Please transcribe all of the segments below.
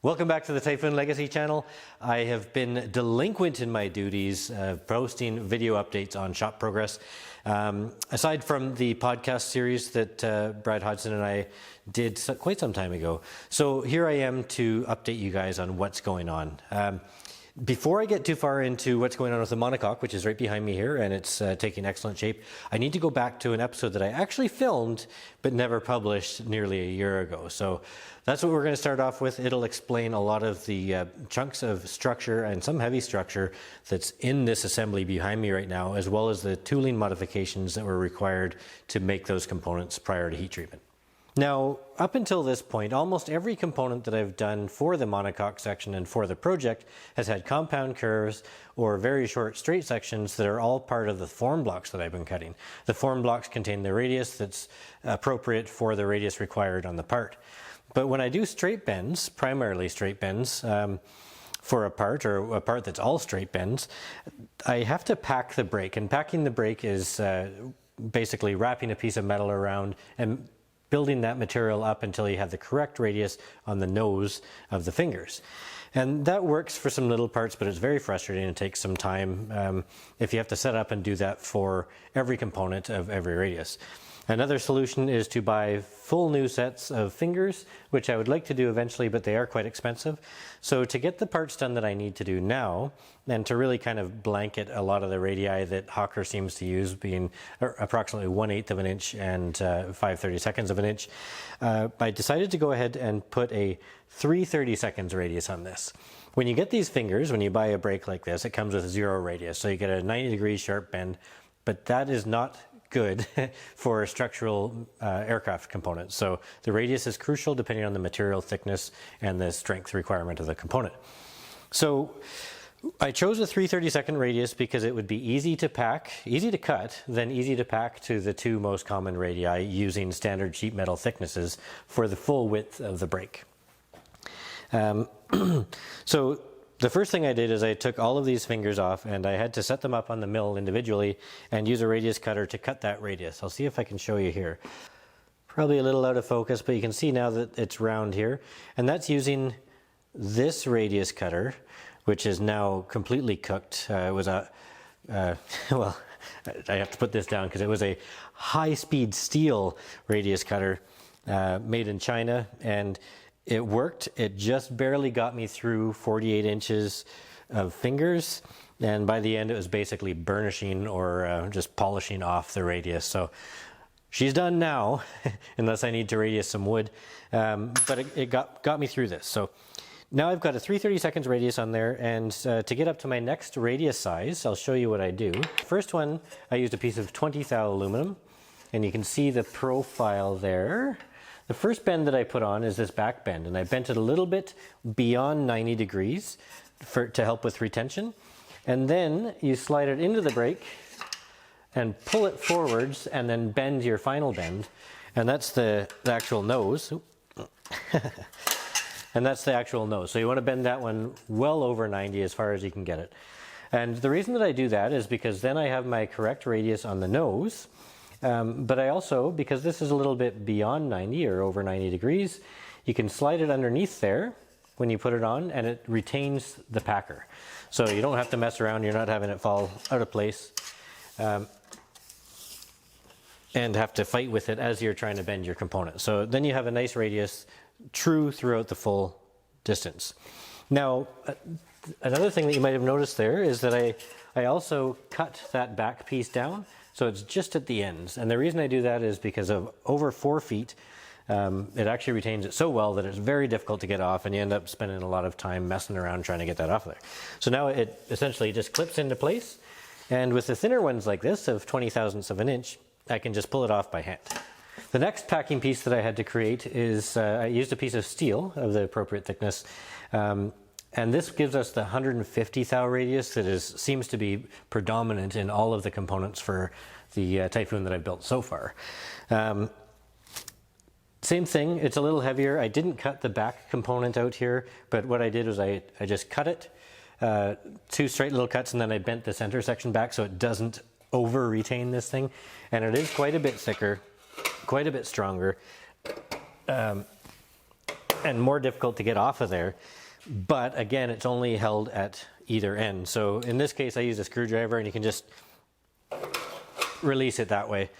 Welcome back to the Typhoon Legacy channel. I have been delinquent in my duties posting video updates on shop progress. Aside from the podcast series that Brad Hodgson and I did quite some time ago. So here I am to update you guys on what's going on. Before I get too far into what's going on with the monocoque, which is right behind me here, and it's taking excellent shape, I need to go back to an episode that I actually filmed but never published nearly a year ago. So that's what we're going to start off with. It'll explain a lot of the chunks of structure and some heavy structure that's in this assembly behind me right now, as well as the tooling modifications that were required to make those components prior to heat treatment. Now, up until this point, almost every component that I've done for the monocoque section and for the project has had compound curves or very short straight sections that are all part of the form blocks that I've been cutting. The form blocks contain the radius that's appropriate for the radius required on the part. But when I do straight bends, primarily straight bends, for a part, or a part that's all straight bends, I have to pack the brake. And packing the brake is basically wrapping a piece of metal around and building that material up until you have the correct radius on the nose of the fingers. And that works for some little parts, but it's very frustrating and takes some time if you have to set up and do that for every component of every radius. Another solution is to buy full new sets of fingers, which I would like to do eventually, but they are quite expensive. So to get the parts done that I need to do now, and to really kind of blanket a lot of the radii that Hawker seems to use, being approximately 1/8 of an inch and 5/32 of an inch, I decided to go ahead and put a 3/32 radius on this. When you get these fingers, when you buy a brake like this, it comes with 0 radius. So you get a 90-degree sharp bend, but that is not good for structural aircraft components. So the radius is crucial depending on the material thickness and the strength requirement of the component. So I chose a 3/32 radius because it would be easy to pack, easy to cut, then easy to pack to the two most common radii using standard sheet metal thicknesses for the full width of the brake. So the first thing I did is I took all of these fingers off and I had to set them up on the mill individually and use a radius cutter to cut that radius. I'll see if I can show you here. Probably a little out of focus, but you can see now that it's round here. And that's using this radius cutter, which is now completely cooked. It was a, well, I have to put this down because it was a high-speed steel radius cutter made in China, and it worked. It just barely got me through 48 inches of fingers, and by the end it was basically burnishing or just polishing off the radius. So she's done now, unless I need to radius some wood, but it got me through this. So now I've got a 3/32 radius on there, and to get up to my next radius size, I'll show you what I do. First one, I used a piece of 20 thou aluminum, and you can see the profile there. The first bend that I put on is this back bend, and I bent it a little bit beyond 90 degrees to help with retention. And then you slide it into the brake and pull it forwards and then bend your final bend. And that's the actual nose. And that's the actual nose. So you want to bend that one well over 90 as far as you can get it. And the reason that I do that is because then I have my correct radius on the nose. But I also, because this is a little bit beyond 90 or over 90 degrees, you can slide it underneath there when you put it on, and it retains the packer. So you don't have to mess around, you're not having it fall out of place and have to fight with it as you're trying to bend your component. So then you have a nice radius true throughout the full distance. Now, another thing that you might have noticed there is that I also cut that back piece down. So it's just at the ends. And the reason I do that is because of over 4 feet, it actually retains it so well that it's very difficult to get off, and you end up spending a lot of time messing around trying to get that off there. So now it essentially just clips into place. And with the thinner ones like this of 20 thousandths of an inch, I can just pull it off by hand. The next packing piece that I had to create is, I used a piece of steel of the appropriate thickness. And this gives us the 150 thou radius that seems to be predominant in all of the components for the Typhoon that I've built so far. Same thing, it's a little heavier. I didn't cut the back component out here, but what I did was I just cut it, 2 straight little cuts, and then I bent the center section back so it doesn't over retain this thing. And it is quite a bit thicker, quite a bit stronger. and more difficult to get off of there. But again, it's only held at either end. So in this case, I use a screwdriver, and you can just release it that way.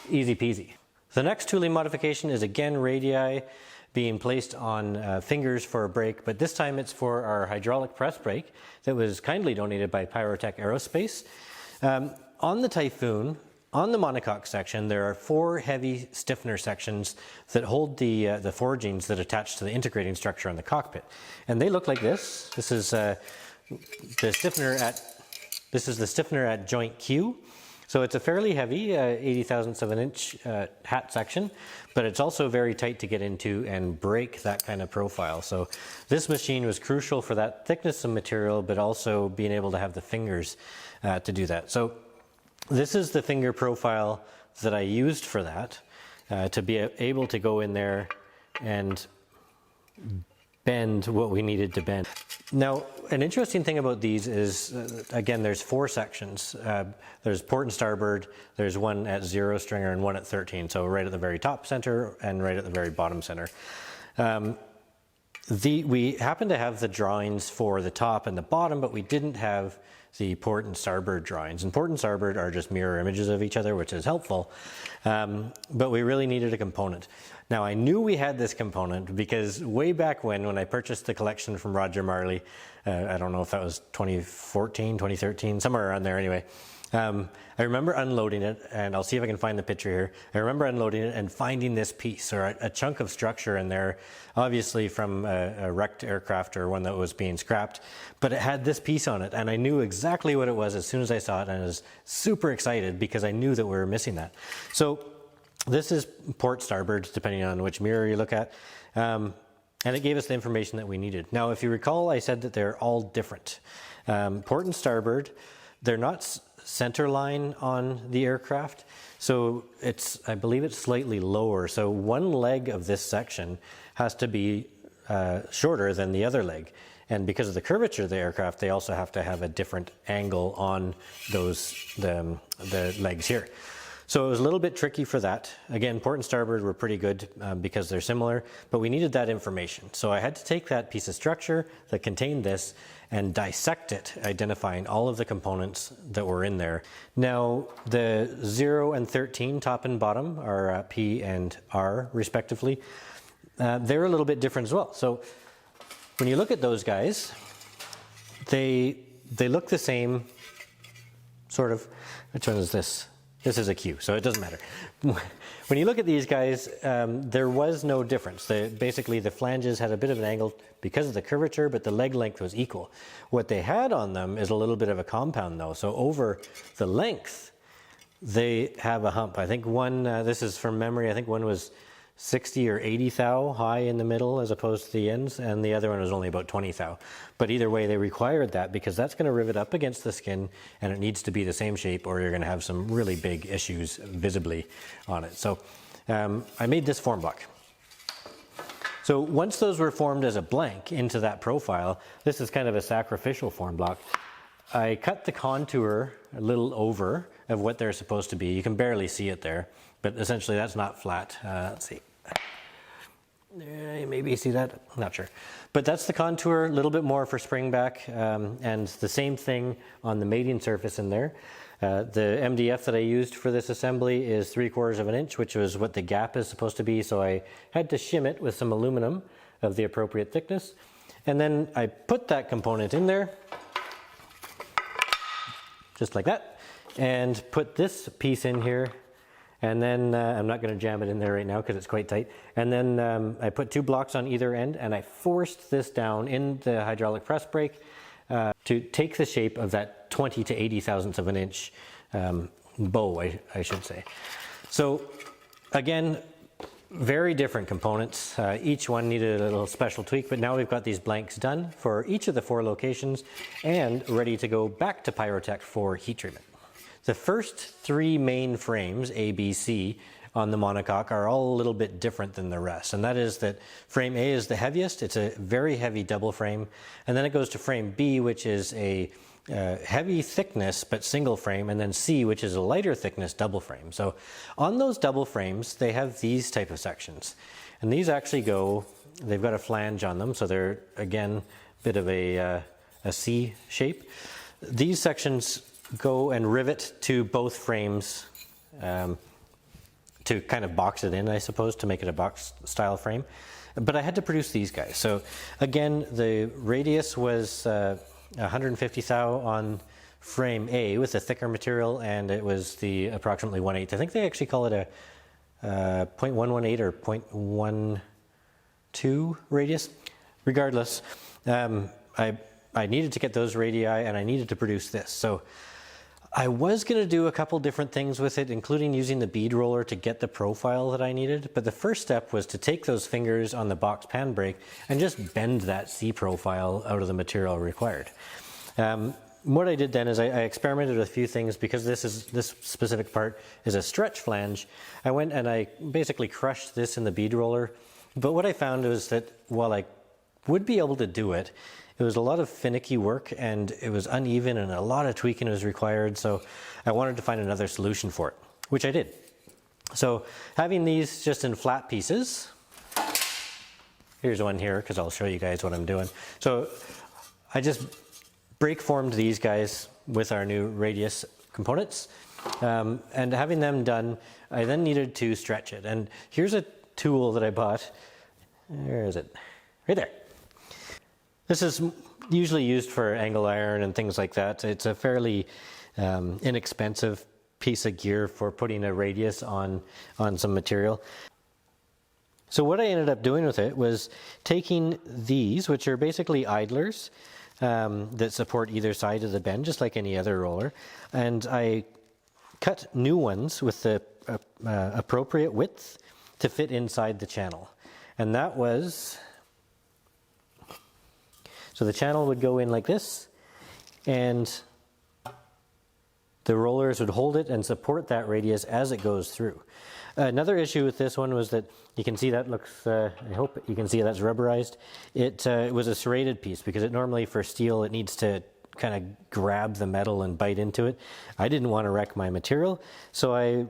Easy peasy. The next tooling modification is again radii being placed on fingers for a brake, but this time it's for our hydraulic press brake that was kindly donated by Pyrotech Aerospace. On the Typhoon, on the monocoque section, there are 4 heavy stiffener sections that hold the forgings that attach to the integrating structure on the cockpit, and they look like this. This is the stiffener at joint Q. So it's a fairly heavy 80 thousandths of an inch hat section, but it's also very tight to get into and break that kind of profile. So this machine was crucial for that thickness of material, but also being able to have the fingers to do that. So this is the finger profile that I used for that, to be able to go in there and bend what we needed to bend. Now, an interesting thing about these is, again, there's 4 sections. There's port and starboard, there's one at 0 stringer and one at 13, so right at the very top center and right at the very bottom center. We happen to have the drawings for the top and the bottom, but we didn't have the port and starboard drawings. And port and starboard are just mirror images of each other, which is helpful, but we really needed a component. Now, I knew we had this component because way back when I purchased the collection from Roger Marley, I don't know if that was 2014, 2013, somewhere around there anyway. I remember unloading it, and I'll see if I can find the picture here. I remember unloading it and finding this piece, or a chunk of structure in there, obviously from a wrecked aircraft or one that was being scrapped, but it had this piece on it, and I knew exactly what it was as soon as I saw it, and I was super excited because I knew that we were missing that. So this is port starboard, depending on which mirror you look at, and it gave us the information that we needed. Now, if you recall, I said that they're all different. Port and starboard, they're not center line on the aircraft, so I believe it's slightly lower. So one leg of this section has to be shorter than the other leg, and because of the curvature of the aircraft, they also have to have a different angle on the legs here. So it was a little bit tricky for that. Again, port and starboard were pretty good because they're similar, but we needed that information. So I had to take that piece of structure that contained this and dissect it, identifying all of the components that were in there. Now, the 0 and 13 top and bottom are P and R respectively. They're a little bit different as well. So when you look at those guys, they look the same, sort of. Which one is this? This is a Q, so it doesn't matter. When you look at these guys, there was no difference. Basically, the flanges had a bit of an angle because of the curvature, but the leg length was equal. What they had on them is a little bit of a compound, though. So over the length, they have a hump. I think one, this is from memory, I think one was 60 or 80 thou high in the middle as opposed to the ends, and the other one was only about 20 thou. But either way, they required that because that's going to rivet up against the skin, and it needs to be the same shape or you're going to have some really big issues visibly on it. So I made this form block. So once those were formed as a blank into that profile, this is kind of a sacrificial form block. I cut the contour a little over of what they're supposed to be. You can barely see it there, but essentially that's not flat. Let's see. Maybe you see that? I'm not sure. But that's the contour, a little bit more for spring back, and the same thing on the mating surface in there. The MDF that I used for this assembly is 3/4 of an inch, which was what the gap is supposed to be, so I had to shim it with some aluminum of the appropriate thickness. And then I put that component in there, just like that, and put this piece in here. And then I'm not going to jam it in there right now because it's quite tight. And then I put 2 blocks on either end, and I forced this down in the hydraulic press brake to take the shape of that 20 to 80 thousandths of an inch bow, I should say. So again, very different components. Each one needed a little special tweak, but now we've got these blanks done for each of the 4 locations and ready to go back to Pyrotech for heat treatment. The first 3 main frames, A, B, C, on the monocoque are all a little bit different than the rest. And that is that frame A is the heaviest. It's a very heavy double frame. And then it goes to frame B, which is a heavy thickness but single frame, and then C, which is a lighter thickness double frame. So on those double frames, they have these type of sections. And these actually go, they've got a flange on them, so they're, again, a bit of a C shape. These sections go and rivet to both frames to kind of box it in, I suppose, to make it a box style frame. But I had to produce these guys. So again, the radius was 150 thou on frame A with a thicker material, and it was the approximately 1/8. I think they actually call it a 0.118 or 0.12 radius. Regardless, I needed to get those radii, and I needed to produce this. So I was going to do a couple different things with it, including using the bead roller to get the profile that I needed. But the first step was to take those fingers on the box pan brake and just bend that C profile out of the material required. What I did then is I experimented with a few things. Because this specific part is a stretch flange, I went and I basically crushed this in the bead roller. But what I found was that while I would be able to do it, it was a lot of finicky work, and it was uneven, and a lot of tweaking was required. So I wanted to find another solution for it, which I did. So having these just in flat pieces, here's one here because I'll show you guys what I'm doing. So I just brake formed these guys with our new radius components, and having them done, I then needed to stretch it. And here's a tool that I bought. Where is it? Right there. This is usually used for angle iron and things like that. It's a fairly inexpensive piece of gear for putting a radius on some material. So what I ended up doing with it was taking these, which are basically idlers that support either side of the bend, just like any other roller, and I cut new ones with the appropriate width to fit inside the channel. And that was... So the channel would go in like this, and the rollers would hold it and support that radius as it goes through. Another issue with this one was that you can see that looks, I hope you can see that's rubberized. It was a serrated piece, because it normally for steel it needs to kind of grab the metal and bite into it. I didn't want to wreck my material, so I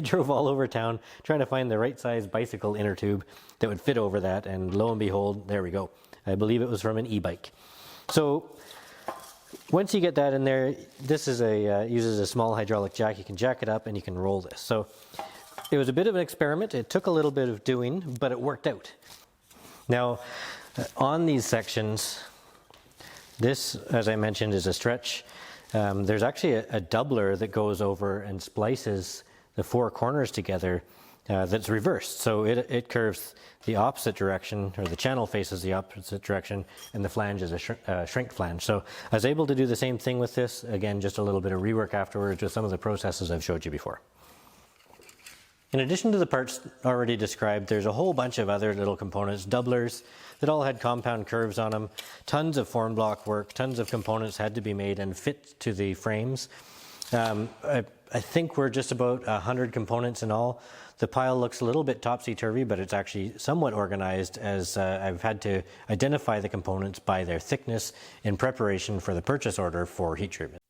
drove all over town trying to find the right size bicycle inner tube that would fit over that, and lo and behold, there we go. I believe it was from an e-bike. So once you get that in there, this is uses a small hydraulic jack. You can jack it up and you can roll this. So it was a bit of an experiment. It took a little bit of doing, but it worked out. Now, on these sections, this, as I mentioned, is a stretch. There's actually a doubler that goes over and splices the four corners together that's reversed. So it curves the opposite direction, or the channel faces the opposite direction, and the flange is a shrink flange. So I was able to do the same thing with this. Again, just a little bit of rework afterwards with some of the processes I've showed you before. In addition to the parts already described, there's a whole bunch of other little components, doublers, that all had compound curves on them. Tons of form block work, tons of components had to be made and fit to the frames. I think we're just about 100 components in all. The pile looks a little bit topsy-turvy, but it's actually somewhat organized, as I've had to identify the components by their thickness in preparation for the purchase order for heat treatment.